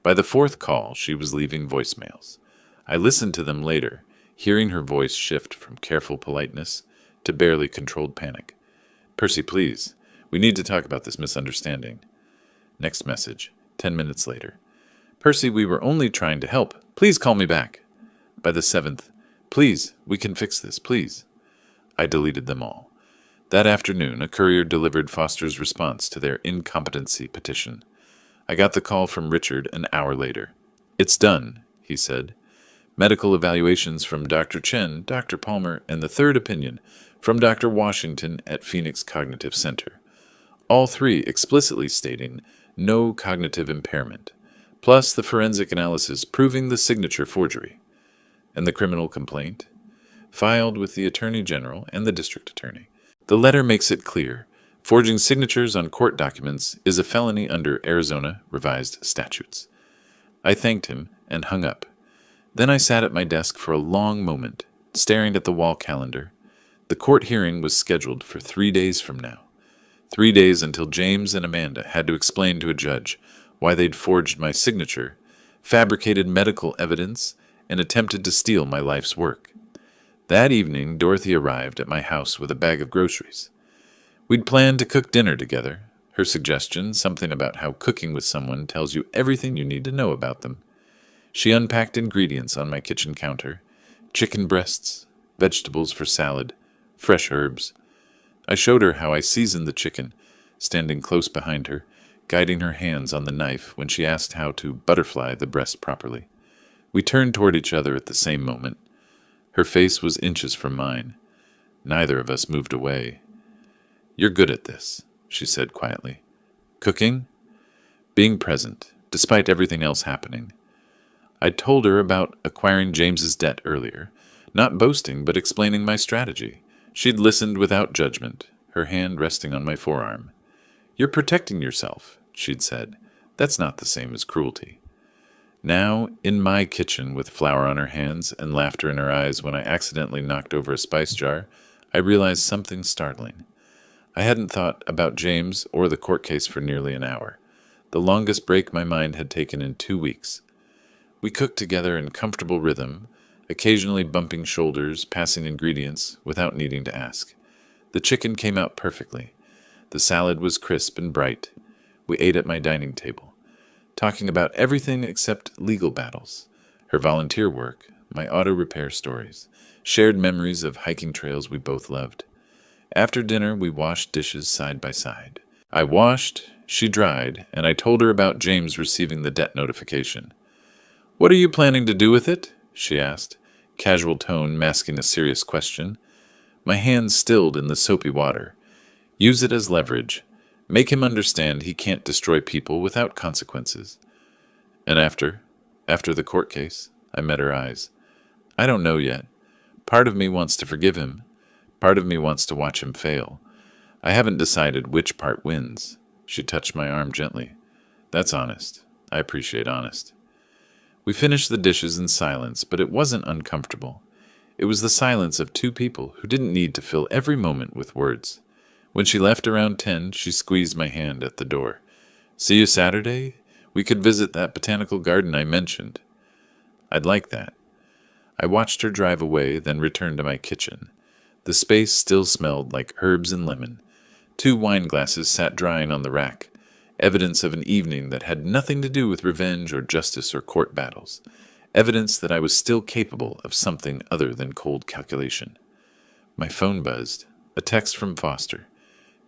Speaker 1: By the 4th call, she was leaving voicemails. I listened to them later, hearing her voice shift from careful politeness to barely controlled panic. Percy, please. We need to talk about this misunderstanding. Next message, 10 minutes later. Percy, we were only trying to help. Please call me back. By the 7th, please, we can fix this, please. I deleted them all. That afternoon, a courier delivered Foster's response to their incompetency petition. I got the call from Richard an hour later. It's done, he said. Medical evaluations from Dr. Chen, Dr. Palmer, and the third opinion from Dr. Washington at Phoenix Cognitive Center. All 3 explicitly stating no cognitive impairment, plus the forensic analysis proving the signature forgery. And the criminal complaint? Filed with the Attorney General and the District Attorney. The letter makes it clear. Forging signatures on court documents is a felony under Arizona revised statutes. I thanked him and hung up. Then I sat at my desk for a long moment, staring at the wall calendar. The court hearing was scheduled for 3 days from now. 3 days until James and Amanda had to explain to a judge why they'd forged my signature, fabricated medical evidence, and attempted to steal my life's work. That evening, Dorothy arrived at my house with a bag of groceries. We'd planned to cook dinner together. Her suggestion, something about how cooking with someone tells you everything you need to know about them. She unpacked ingredients on my kitchen counter: chicken breasts, vegetables for salad, fresh herbs. I showed her how I seasoned the chicken, standing close behind her, guiding her hands on the knife when she asked how to butterfly the breast properly. We turned toward each other at the same moment. Her face was inches from mine. Neither of us moved away. You're good at this, she said quietly. Cooking? Being present, despite everything else happening. I'd told her about acquiring James's debt earlier, not boasting but explaining my strategy. She'd listened without judgment, her hand resting on my forearm. You're protecting yourself, she'd said. That's not the same as cruelty. Now, in my kitchen with flour on her hands and laughter in her eyes when I accidentally knocked over a spice jar, I realized something startling. I hadn't thought about James or the court case for nearly an hour, the longest break my mind had taken in 2 weeks. We cooked together in comfortable rhythm, occasionally bumping shoulders, passing ingredients without needing to ask. The chicken came out perfectly. The salad was crisp and bright. We ate at my dining table, talking about everything except legal battles, her volunteer work, my auto repair stories, shared memories of hiking trails we both loved. After dinner, we washed dishes side by side. I washed, she dried, and I told her about James receiving the debt notification. What are you planning to do with it? She asked, casual tone masking a serious question. My hands stilled in the soapy water. Use it as leverage. Make him understand he can't destroy people without consequences. And after the court case, I met her eyes. I don't know yet. Part of me wants to forgive him. Part of me wants to watch him fail. I haven't decided which part wins. She touched my arm gently. That's honest. I appreciate honest. We finished the dishes in silence, but it wasn't uncomfortable. It was the silence of 2 people who didn't need to fill every moment with words. When she left around 10, she squeezed my hand at the door. See you Saturday? We could visit that botanical garden I mentioned. I'd like that. I watched her drive away, then returned to my kitchen. The space still smelled like herbs and lemon. 2 wine glasses sat drying on the rack, evidence of an evening that had nothing to do with revenge or justice or court battles, evidence that I was still capable of something other than cold calculation. My phone buzzed. A text from Foster.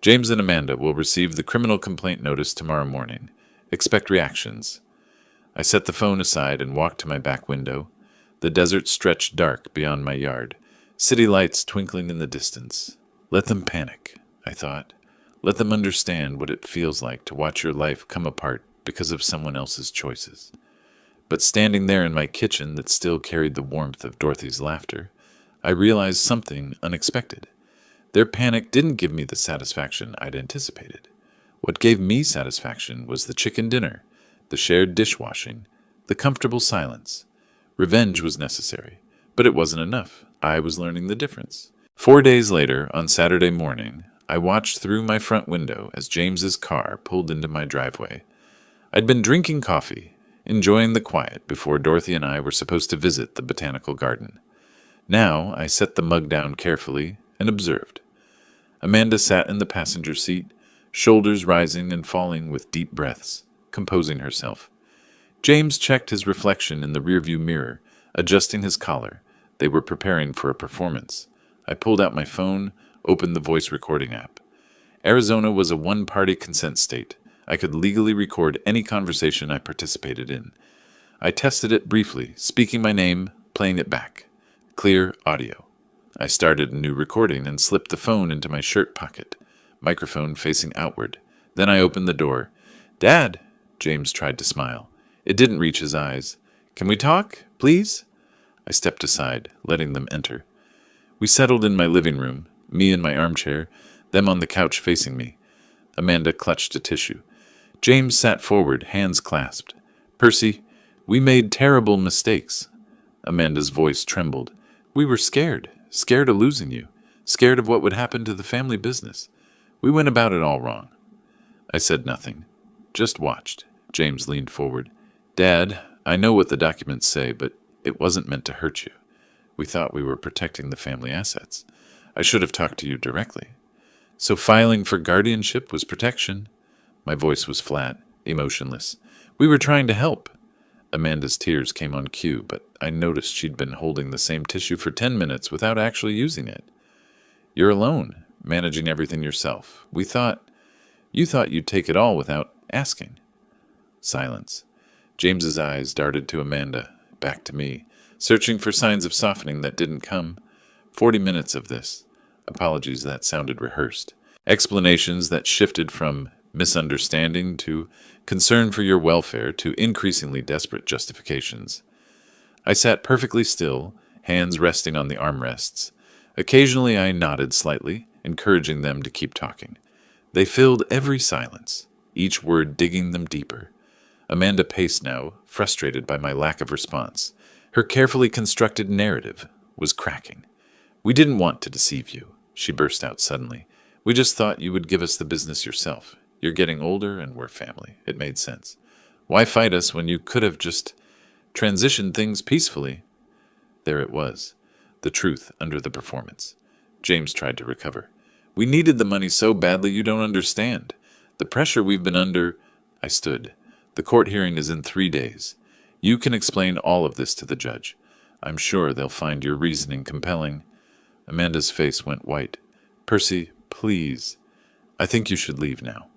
Speaker 1: James and Amanda will receive the criminal complaint notice tomorrow morning. Expect reactions. I set the phone aside and walked to my back window. The desert stretched dark beyond my yard, city lights twinkling in the distance. Let them panic, I thought. Let them understand what it feels like to watch your life come apart because of someone else's choices. But standing there in my kitchen that still carried the warmth of Dorothy's laughter, I realized something unexpected. Their panic didn't give me the satisfaction I'd anticipated. What gave me satisfaction was the chicken dinner, the shared dishwashing, the comfortable silence. Revenge was necessary, but it wasn't enough. I was learning the difference. 4 days later, on Saturday morning, I watched through my front window as James's car pulled into my driveway. I'd been drinking coffee, enjoying the quiet before Dorothy and I were supposed to visit the botanical garden. Now I set the mug down carefully and observed. Amanda sat in the passenger seat, shoulders rising and falling with deep breaths, composing herself. James checked his reflection in the rearview mirror, adjusting his collar. They were preparing for a performance. I pulled out my phone, opened the voice recording app. Arizona was a one-party consent state. I could legally record any conversation I participated in. I tested it briefly, speaking my name, playing it back. Clear audio. I started a new recording and slipped the phone into my shirt pocket, microphone facing outward. Then I opened the door. "Dad," James tried to smile. It didn't reach his eyes. "Can we talk, please?" I stepped aside, letting them enter. We settled in my living room, me in my armchair, them on the couch facing me. Amanda clutched a tissue. James sat forward, hands clasped. "Percy, we made terrible mistakes." Amanda's voice trembled. "We were scared of losing you, scared of what would happen to the family business. We went about it all wrong." I said nothing, just watched. James leaned forward. "Dad, I know what the documents say, but it wasn't meant to hurt you. We thought we were protecting the family assets. I should have talked to you directly. So filing for guardianship was protection." My voice was flat, emotionless. "We were trying to help." Amanda's tears came on cue, but I noticed she'd been holding the same tissue for 10 minutes without actually using it. "You're alone, managing everything yourself. You thought you'd take it all without asking." Silence. James's eyes darted to Amanda, back to me, searching for signs of softening that didn't come. 40 minutes of this. Apologies that sounded rehearsed. Explanations that shifted from misunderstanding to concern for your welfare to increasingly desperate justifications. I sat perfectly still, hands resting on the armrests. Occasionally I nodded slightly, encouraging them to keep talking. They filled every silence, each word digging them deeper. Amanda paced now, frustrated by my lack of response. Her carefully constructed narrative was cracking. "We didn't want to deceive you," she burst out suddenly. "We just thought you would give us the business yourself. You're getting older and we're family. It made sense. Why fight us when you could have just transitioned things peacefully?" There it was, the truth under the performance. James tried to recover. "We needed the money so badly you don't understand. The pressure we've been under—" I stood. "The court hearing is in 3 days. You can explain all of this to the judge. I'm sure they'll find your reasoning compelling." Amanda's face went white. "Percy, please. I think you should leave now."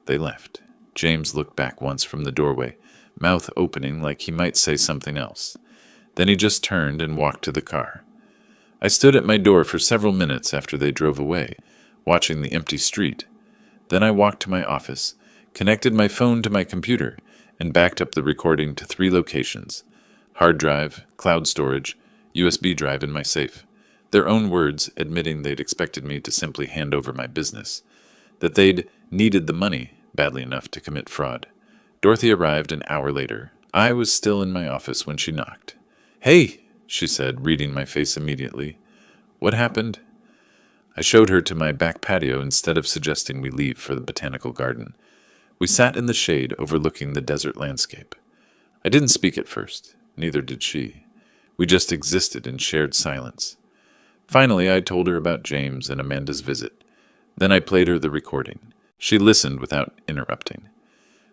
Speaker 1: They left. James looked back once from the doorway, mouth opening like he might say something else. Then he just turned and walked to the car. I stood at my door for several minutes after they drove away, watching the empty street. Then I walked to my office, connected my phone to my computer, and backed up the recording to 3 locations: hard drive, cloud storage, USB drive in my safe. Their own words admitting they'd expected me to simply hand over my business, that they'd needed the money badly enough to commit fraud. Dorothy arrived an hour later. I was still in my office when she knocked. "Hey," she said, reading my face immediately. "What happened?" I showed her to my back patio instead of suggesting we leave for the botanical garden. We sat in the shade overlooking the desert landscape. I didn't speak at first, neither did she. We just existed in shared silence. Finally, I told her about James and Amanda's visit. Then I played her the recording. She listened without interrupting.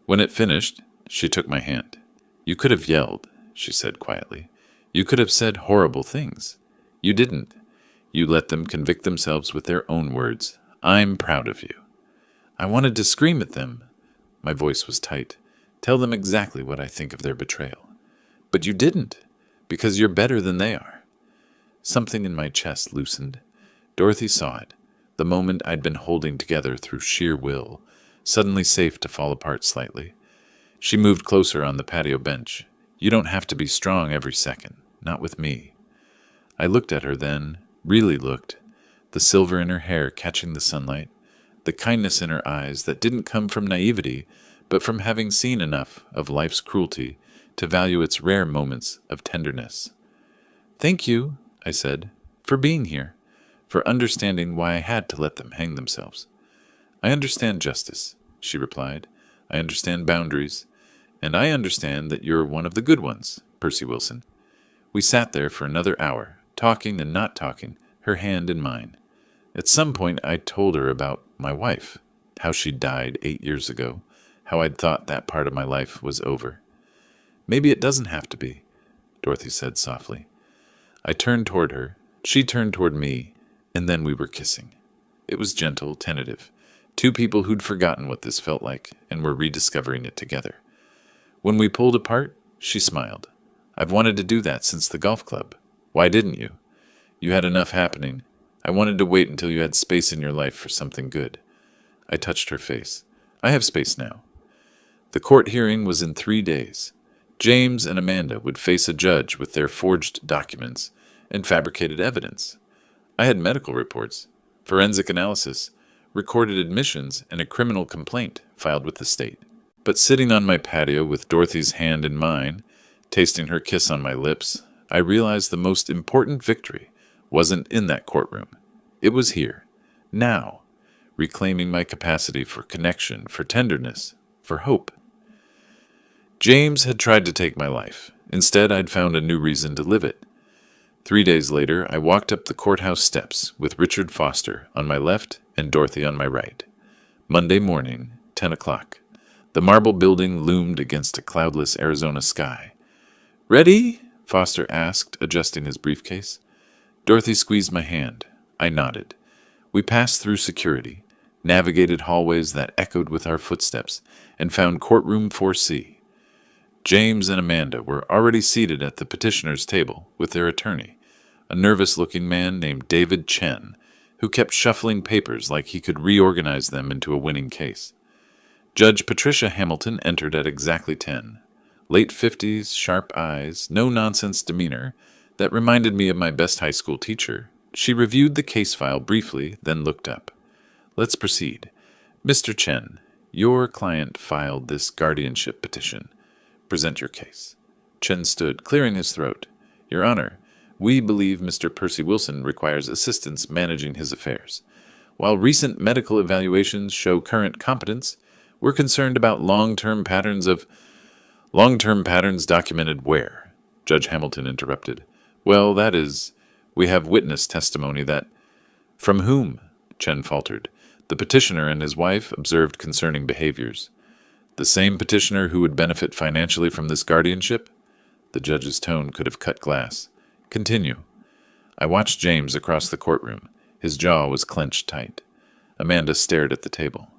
Speaker 1: When it finished, she took my hand. "You could have yelled," she said quietly. "You could have said horrible things. You didn't. You let them convict themselves with their own words. I'm proud of you." I wanted to scream at them. My voice was tight. Tell them exactly what I think of their betrayal. But you didn't, because you're better than they are. Something in my chest loosened. Dorothy saw it. The moment I'd been holding together through sheer will, suddenly safe to fall apart slightly. She moved closer on the patio bench. "You don't have to be strong every second. Not with me." I looked at her then, really looked. the silver in her hair catching the sunlight, the kindness in her eyes that didn't come from naivety, but from having seen enough of life's cruelty to value its rare moments of tenderness. "Thank you," I said, "for being here, for understanding why I had to let them hang themselves." "I understand justice," she replied. "I understand boundaries, and I understand that you're one of the good ones, Percy Wilson." We sat there for another hour, talking and not talking, her hand in mine. At some point I told her about my wife, how she died 8 years ago, how I'd thought that part of my life was over. "Maybe it doesn't have to be," Dorothy said softly. I turned toward her, she turned toward me, and then we were kissing. It was gentle, tentative. Two people who'd forgotten what this felt like and were rediscovering it together. When we pulled apart, she smiled. "I've wanted to do that since the golf club. Why didn't you? You had enough happening. I wanted to wait until you had space in your life for something good." I touched her face. "I have space now." The court hearing was in 3 days. James and Amanda would face a judge with their forged documents and fabricated evidence. I had medical reports, forensic analysis, recorded admissions, and a criminal complaint filed with the state. But sitting on my patio with Dorothy's hand in mine, tasting her kiss on my lips, I realized the most important victory wasn't in that courtroom. It was here, now, reclaiming my capacity for connection, for tenderness, for hope. James had tried to take my life. Instead, I'd found a new reason to live it. 3 days later, I walked up the courthouse steps with Richard Foster on my left and Dorothy on my right. Monday morning, 10 o'clock. The marble building loomed against a cloudless Arizona sky. "Ready?" Foster asked, adjusting his briefcase. Dorothy squeezed my hand. I nodded. We passed through security, navigated hallways that echoed with our footsteps, and found courtroom 4C. James and Amanda were already seated at the petitioner's table with their attorney, a nervous-looking man named David Chen, who kept shuffling papers like he could reorganize them into a winning case. Judge Patricia Hamilton entered at exactly 10. Late 50s, sharp eyes, no-nonsense demeanor that reminded me of my best high school teacher. She reviewed the case file briefly, then looked up. "Let's proceed. Mr. Chen, your client filed this guardianship petition. Present your case." Chen stood, clearing his throat. "Your Honor, we believe Mr. Percy Wilson requires assistance managing his affairs. While recent medical evaluations show current competence, we're concerned about long-term patterns documented where?" Judge Hamilton interrupted. "Well, that is, we have witness testimony that—" "From whom?" Chen faltered. "The petitioner and his wife observed concerning behaviors." "The same petitioner who would benefit financially from this guardianship?" The judge's tone could have cut glass. "Continue." I watched James across the courtroom. His jaw was clenched tight. Amanda stared at the table.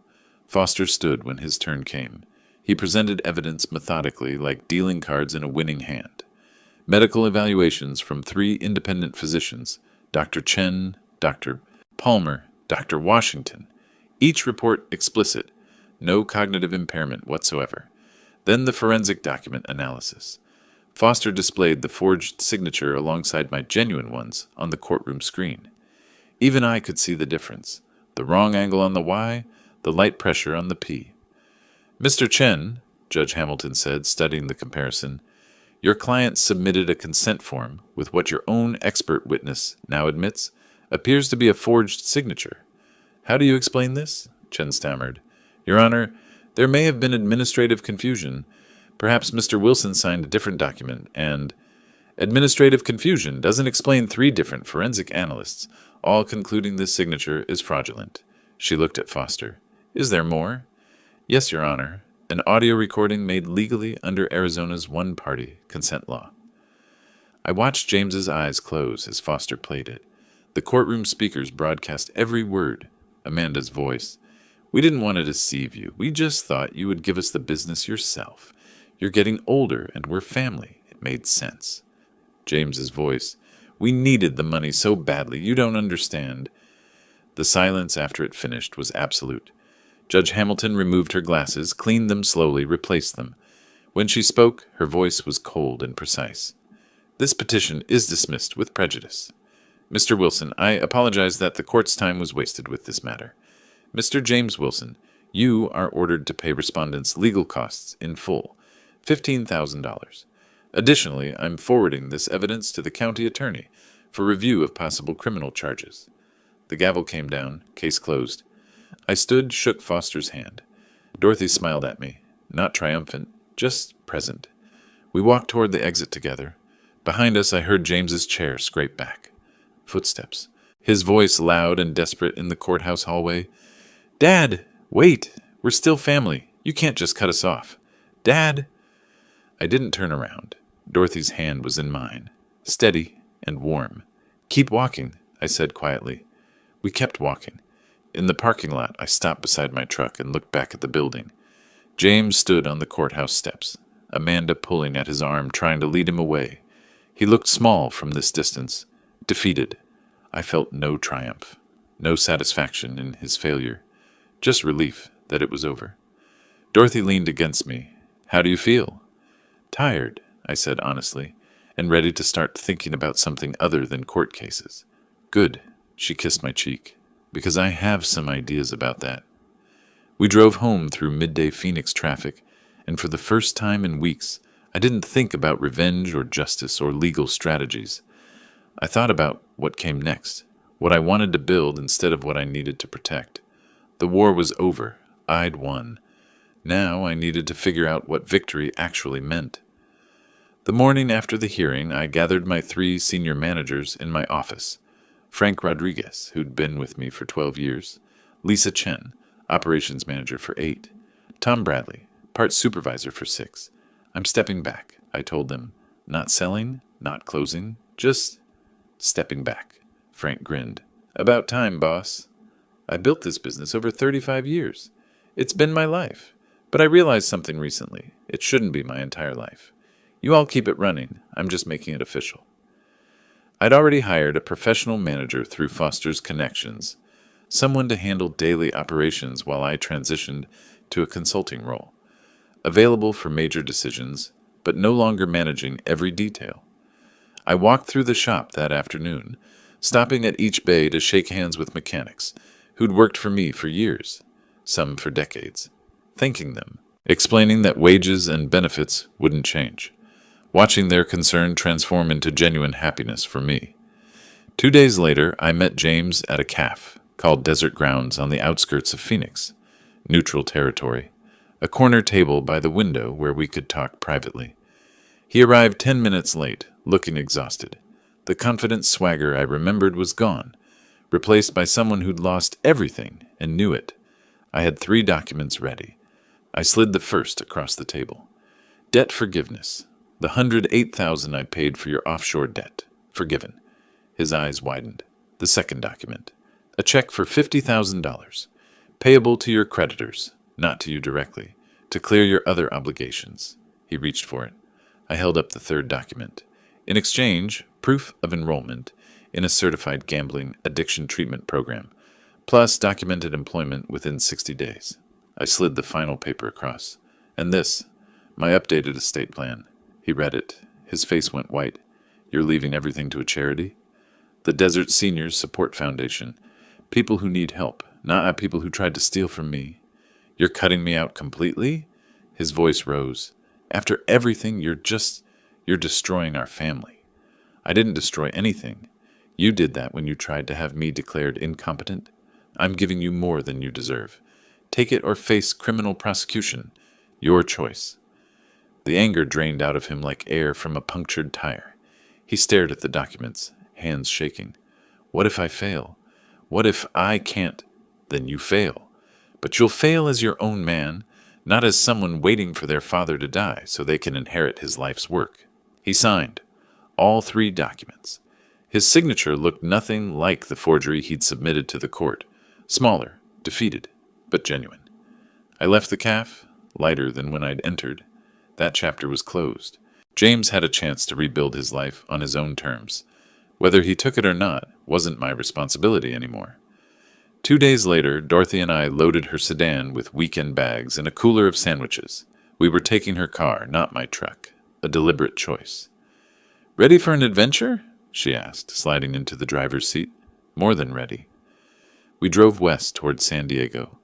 Speaker 1: Foster stood when his turn came. He presented evidence methodically, like dealing cards in a winning hand. Medical evaluations from 3 independent physicians, Dr. Chen, Dr. Palmer, Dr. Washington. Each report explicit, no cognitive impairment whatsoever. Then the forensic document analysis. Foster displayed the forged signature alongside my genuine ones on the courtroom screen. Even I could see the difference. The wrong angle on the Y, the light pressure on the P. "Mr. Chen," Judge Hamilton said, studying the comparison, "your client submitted a consent form with what your own expert witness now admits appears to be a forged signature. How do you explain this?" Chen stammered. "Your Honor, there may have been administrative confusion. Perhaps Mr. Wilson signed a different document, and—" "Administrative confusion doesn't explain 3 different forensic analysts, all concluding this signature is fraudulent." She looked at Foster. "Is there more?" "Yes, Your Honor. An audio recording made legally under Arizona's one-party consent law." I watched James's eyes close as Foster played it. The courtroom speakers broadcast every word. Amanda's voice. "We didn't want to deceive you. We just thought you would give us the business yourself. You're getting older, and we're family. It made sense." James's voice. "We needed the money so badly. You don't understand." The silence after it finished was absolute. Judge Hamilton removed her glasses, cleaned them slowly, replaced them. When she spoke, her voice was cold and precise. "This petition is dismissed with prejudice." Mr. Wilson, I apologize that the court's time was wasted with this matter. Mr. James Wilson, you are ordered to pay respondents' legal costs in full, $15,000. Additionally, I'm forwarding this evidence to the county attorney for review of possible criminal charges. The gavel came down, case closed. I stood, shook Foster's hand. Dorothy smiled at me, not triumphant, just present. We walked toward the exit together. Behind us, I heard James's chair scrape back. Footsteps. His voice loud and desperate in the courthouse hallway. "Dad, wait! We're still family. You can't just cut us off. Dad!" I didn't turn around. Dorothy's hand was in mine, steady and warm. "Keep walking," I said quietly. We kept walking. In the parking lot, I stopped beside my truck and looked back at the building. James stood on the courthouse steps, Amanda pulling at his arm, trying to lead him away. He looked small from this distance, defeated. I felt no triumph, no satisfaction in his failure, just relief that it was over. Dorothy leaned against me. "How do you feel?" "Tired," I said honestly, and ready to start thinking about something other than court cases. "Good," she kissed my cheek, "because I have some ideas about that." We drove home through midday Phoenix traffic, and for the first time in weeks, I didn't think about revenge or justice or legal strategies. I thought about what came next, what I wanted to build instead of what I needed to protect. The war was over. I'd won. Now I needed to figure out what victory actually meant. The morning after the hearing, I gathered my 3 senior managers in my office. Frank Rodriguez, who'd been with me for 12 years, Lisa Chen, operations manager for 8, Tom Bradley, parts supervisor for 6. "I'm stepping back," I told them. "Not selling, not closing, just stepping back." Frank grinned. "About time, boss. I built this business over 35 years. It's been my life. But I realized something recently. It shouldn't be my entire life. You all keep it running. I'm just making it official." I'd already hired a professional manager through Foster's connections, someone to handle daily operations while I transitioned to a consulting role, available for major decisions, but no longer managing every detail. I walked through the shop that afternoon, stopping at each bay to shake hands with mechanics who'd worked for me for years, some for decades, thanking them, explaining that wages and benefits wouldn't change, watching their concern transform into genuine happiness for me. 2 days later, I met James at a caf called Desert Grounds on the outskirts of Phoenix, neutral territory, a corner table by the window where we could talk privately. He arrived 10 minutes late, looking exhausted. The confident swagger I remembered was gone, replaced by someone who'd lost everything and knew it. I had 3 documents ready. I slid the first across the table. "Debt forgiveness. The $108,000 I paid for your offshore debt. Forgiven." His eyes widened. The second document. "A check for $50,000. Payable to your creditors, not to you directly, to clear your other obligations." He reached for it. I held up the third document. "In exchange, proof of enrollment in a certified gambling addiction treatment program, plus documented employment within 60 days. I slid the final paper across. "And this, my updated estate plan." He read it. His face went white. "You're leaving everything to a charity?" "The Desert Seniors Support Foundation. People who need help, not people who tried to steal from me." "You're cutting me out completely?" His voice rose. "After everything, you're destroying our family." "I didn't destroy anything. You did that when you tried to have me declared incompetent. I'm giving you more than you deserve. Take it or face criminal prosecution. Your choice." The anger drained out of him like air from a punctured tire. He stared at the documents, hands shaking. "What if I fail? What if I can't?" "Then you fail. But you'll fail as your own man, not as someone waiting for their father to die so they can inherit his life's work." He signed all 3 documents. His signature looked nothing like the forgery he'd submitted to the court. Smaller, defeated, but genuine. I left the caf, lighter than when I'd entered. That chapter was closed. James had a chance to rebuild his life on his own terms. Whether he took it or not wasn't my responsibility anymore. 2 days later, Dorothy and I loaded her sedan with weekend bags and a cooler of sandwiches. We were taking her car, not my truck. A deliberate choice. "Ready for an adventure?" she asked, sliding into the driver's seat. More than ready. We drove west toward San Diego.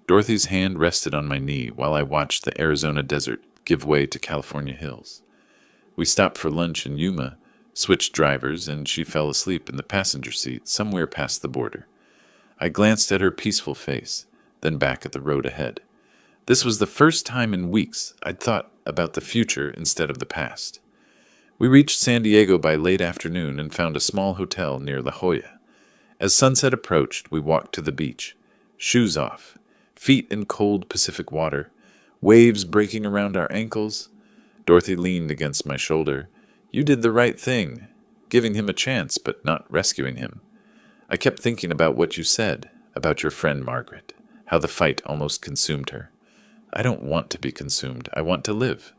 Speaker 1: Dorothy's hand rested on my knee while I watched the Arizona desert give way to California hills. We stopped for lunch in Yuma, switched drivers, and she fell asleep in the passenger seat somewhere past the border. I glanced at her peaceful face, then back at the road ahead. This was the first time in weeks I'd thought about the future instead of the past. We reached San Diego by late afternoon and found a small hotel near La Jolla. As sunset approached, we walked to the beach, shoes off, feet in cold Pacific water, waves breaking around our ankles. Dorothy leaned against my shoulder. You did the right thing, giving him a chance but not rescuing him. I kept thinking about what you said, about your friend Margaret, how the fight almost consumed her. I don't want to be consumed. I want to live.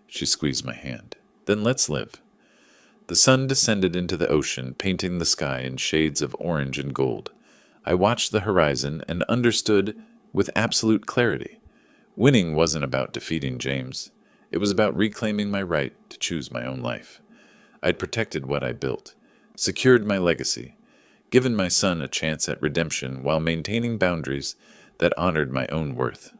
Speaker 1: She squeezed my hand. Then let's live. The sun descended into the ocean, painting the sky in shades of orange and gold. I watched the horizon and understood with absolute clarity. Winning wasn't about defeating James. It was about reclaiming my right to choose my own life. I'd protected what I built, secured my legacy, given my son a chance at redemption while maintaining boundaries that honored my own worth.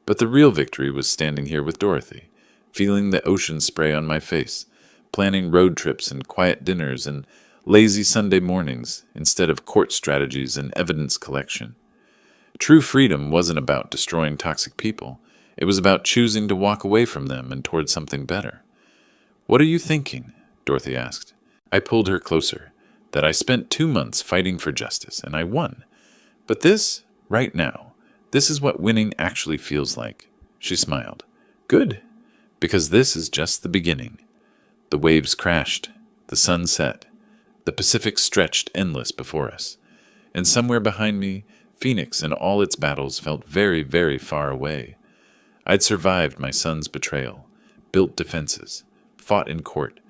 Speaker 1: But the real victory was standing here with Dorothy, feeling the ocean spray on my face, planning road trips and quiet dinners and lazy Sunday mornings instead of court strategies and evidence collection. True freedom wasn't about destroying toxic people. It was about choosing to walk away from them and toward something better. What are you thinking? Dorothy asked. I pulled her closer. That I spent 2 months fighting for justice, and I won. But this, right now, this is what winning actually feels like. She smiled. Good, because this is just the beginning. The waves crashed. The sun set. The Pacific stretched endless before us. And somewhere behind me, Phoenix and all its battles felt very, very far away. I'd survived my son's betrayal, built defenses, fought in court,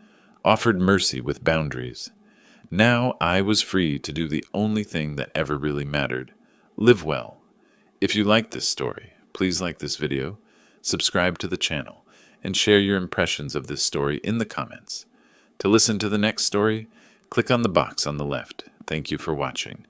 Speaker 1: offered mercy with boundaries. Now I was free to do the only thing that ever really mattered. Live well. If you like this story, please like this video, subscribe to the channel, and share your impressions of this story in the comments. To listen to the next story, click on the box on the left. Thank you for watching.